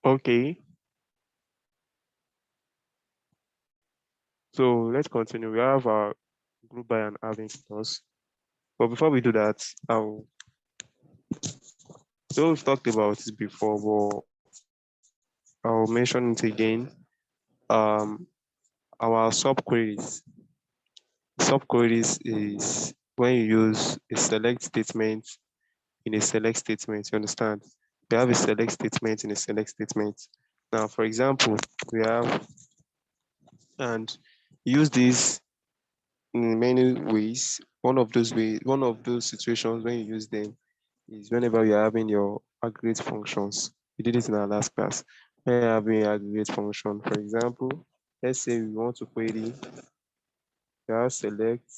Okay, so let's continue. We have our group by and having plus. But before we do that, so we've talked about it before, but I'll mention it again. Um, our subqueries. Subqueries is when you use a select statement in a select statement. You understand? We have a select statement in a select statement. Now, for example, we have and use this in many ways. One of those situations when you use them is whenever you're having your aggregate functions. We did it in our last class. When you're having your aggregate function, for example, let's say we want to query, you have select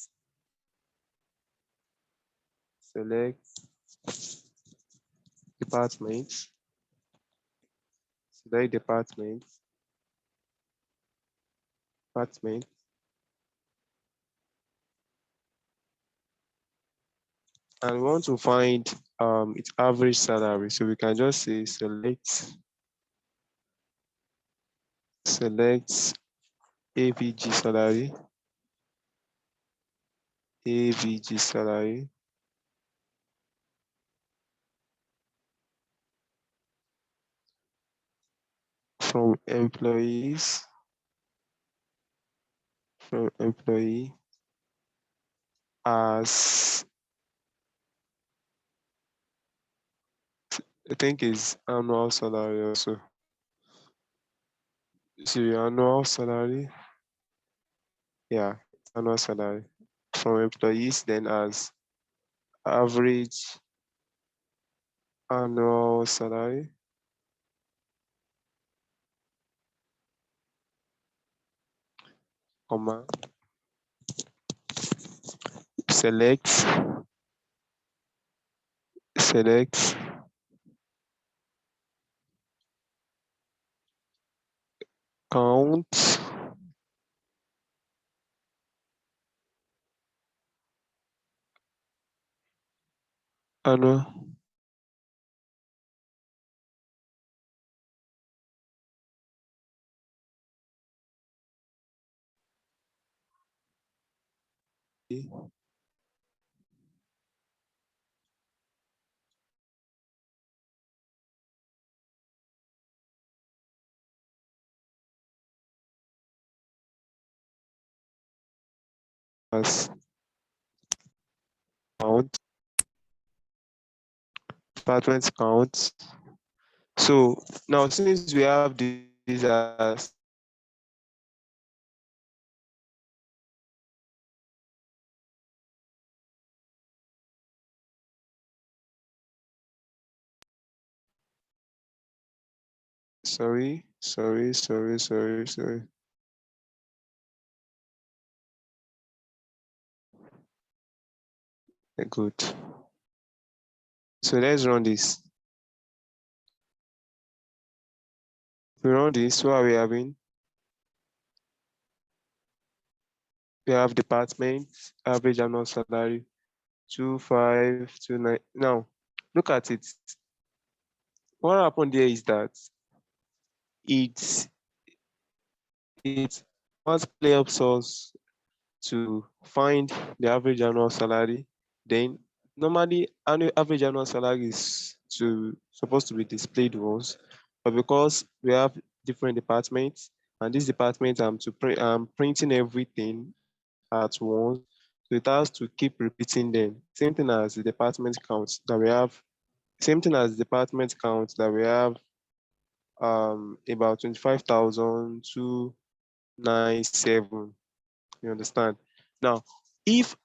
department, select department, and we want to find its average salary. So we can just say select AVG salary, AVG salary from employee as I think is annual salary also. So your annual salary, yeah, it's annual salary from employees, then as average annual salary, comma, select, select count annual as count, department count. So now since we have this as sorry. Good. So let's run this. We run this. What are we having? We have department, average annual salary, 2529. Now, look at it. What happened there is that it's it automatically helps us to find the average annual salary. Then normally average annual salary is supposed to be displayed once, but because we have different departments and this department I'm printing everything at once, so it has to keep repeating them. Same thing as the department count that we have. Same thing as the department count that we have about 25,297. You understand? Now, if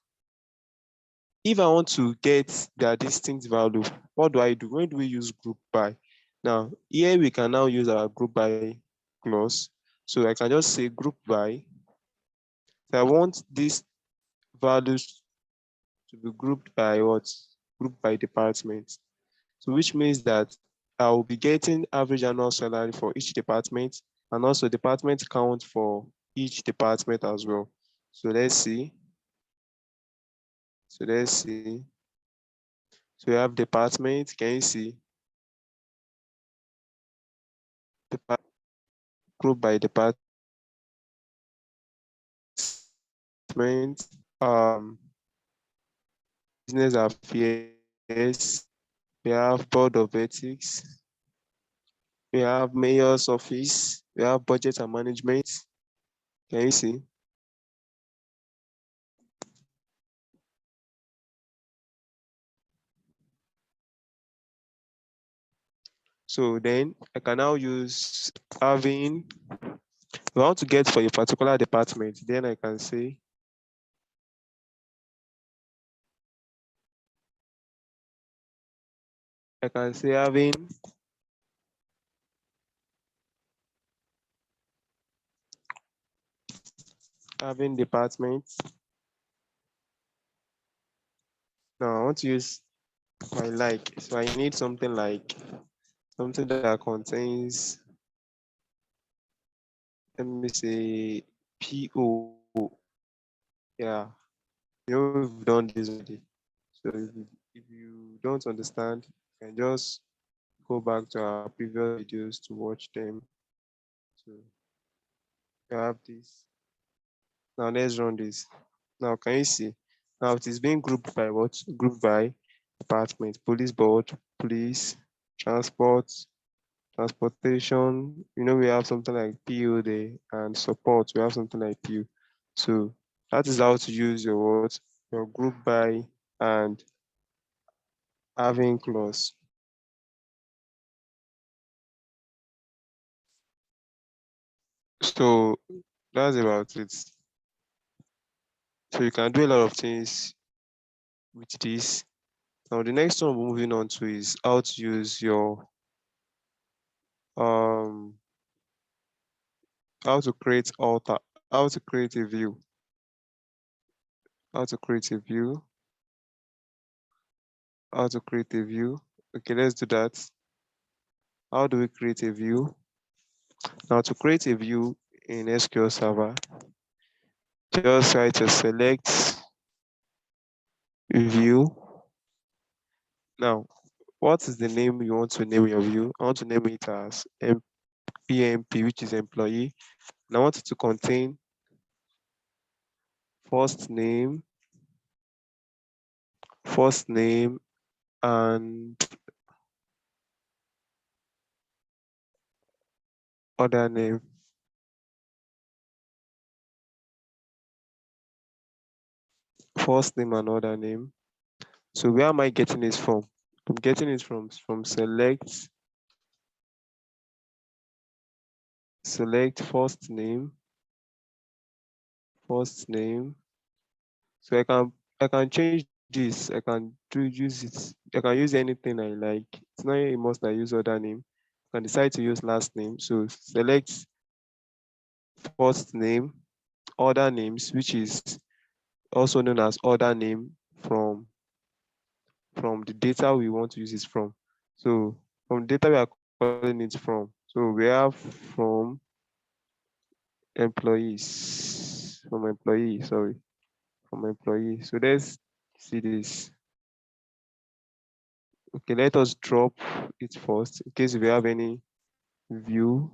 if I want to get their distinct value, what do I do? When do we use group by? Now, here we can now use our group by clause. So I can just say group by. So I want these values to be grouped by what? Grouped by department. So which means that I will be getting average annual salary for each department and also department count for each department as well. So let's see. So let's see. So we have department. Can you see? group by department. Business affairs, we have board of ethics, we have mayor's office, we have budget and management. Can you see? So then I can now use having, if I want to get for a particular department, then I can say having departments. Now I want to use my like, so I need something like something that contains, let me say, PO. Yeah, we've done this already. So if you don't understand, you can just go back to our previous videos to watch them. So you have this. Now let's run this. Now can you see? Now it is being grouped by what? Grouped by department. Police board, police, transport, transportation. We have something like PO there, and support. We have something like PO. So that is how to use your words, your group by and having clause. So that's about it. So you can do a lot of things with this. Now the next one we're moving on to is how to use your um how to create alter how to create a view. How to create a view. How to create a view. Okay, let's do that. How do we create a view? Now to create a view in SQL Server, just try to select view. Now, what is the name you want to name your view? I want to name it as PMP, which is employee. And I want it to contain first name, and other name. First name and other name. So where am I getting this from? I'm getting it from select first name. So I can change this. I can use it. I can use anything I like. It's not a must I use other name. I can decide to use last name. So select first name, other names, which is also known as other name from the data we want to use it from. So from data we are calling it from. So we have from employees, from employee. So let's see this. Okay, let us drop it first in case we have any view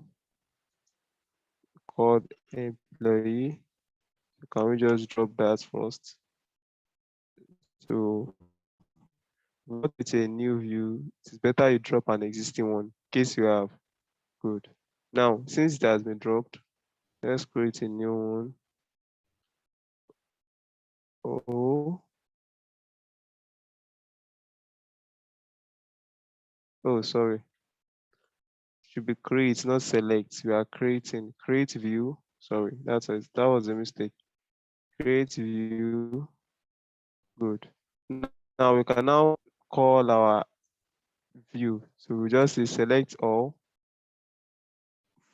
called employee. Can we just drop that first? So what is a new view? It's better you drop an existing one in case you have. Good. Now, since it has been dropped, let's create a new one. Oh, sorry. Should be create, not select. We are creating. Create view. Sorry, that was a mistake. Create view. Good. Now we can now call our view. So we just say select all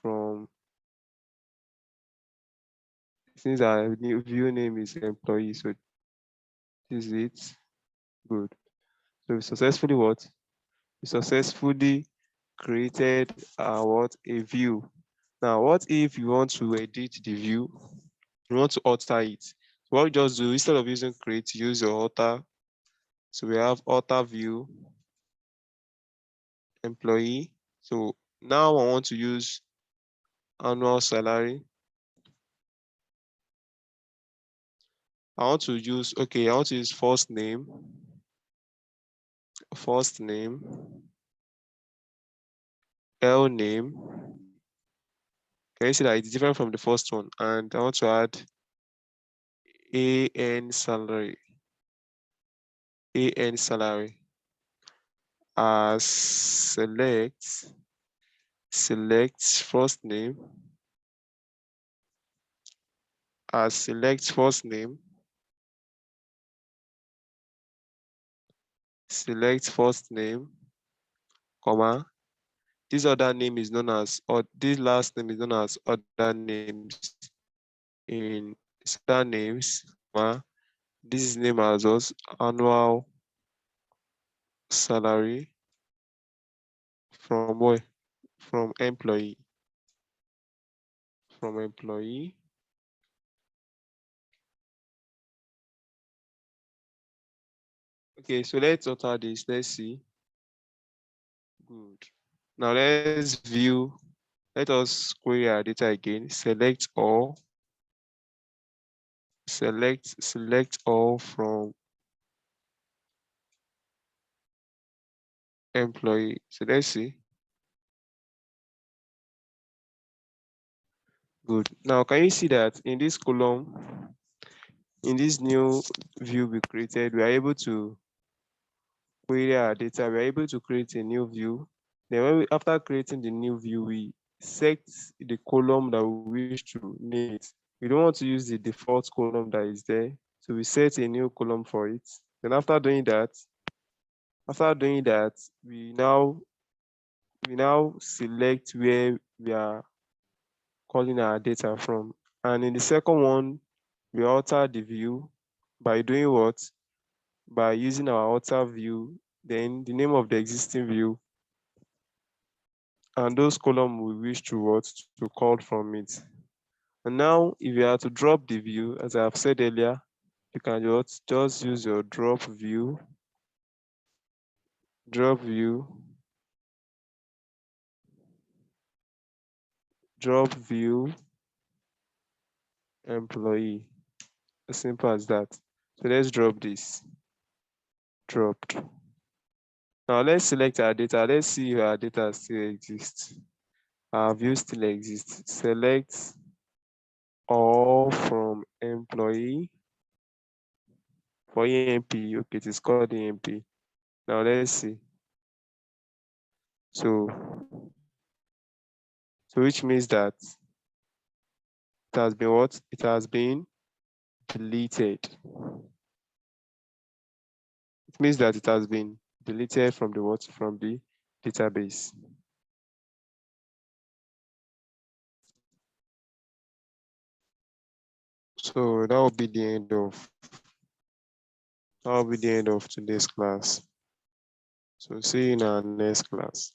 from, since our new view name is employee. So this is it. Good. So we successfully what? We successfully created a view. Now, what if you want to edit the view? You want to alter it. So what we just do, instead of using create, use your alter. So we have alter view employee. So now I want to use annual salary. I want to use first name, L name. Can you see that it's different from the first one? And I want to add AN salary. AN salary. As select first name. As select first name. Select first name, comma. This other name is known as, or this last name is known as other names. In other names, comma. This is named as us annual salary from where? From employee. From employee. Okay, so let's alter this. Let's see. Good. Now let's view. Let us query our data again. Select all. Select all from employee. So let's see. Good. Now, can you see that in this column, in this new view we created, we are able to query our data. We are able to create a new view. Then after creating the new view, we set the column that we wish to name it. We don't want to use the default column that is there. So we set a new column for it. Then after doing that, we now select where we are calling our data from. And in the second one, we alter the view by doing what? By using our alter view, then the name of the existing view, and those columns we wish to what? To call from it. And now, if you are to drop the view, as I have said earlier, you can just use your drop view, drop view employee. As simple as that. So let's drop this. Dropped. Now let's select our data. Let's see if our data still exists. Our view still exists. Select all from employee for EMP. Okay, it is called EMP. Now let's see. So which means that it has been what? It has been deleted. It means that it has been deleted from the what? From the database. So that will be the end of today's class. So see you in our next class.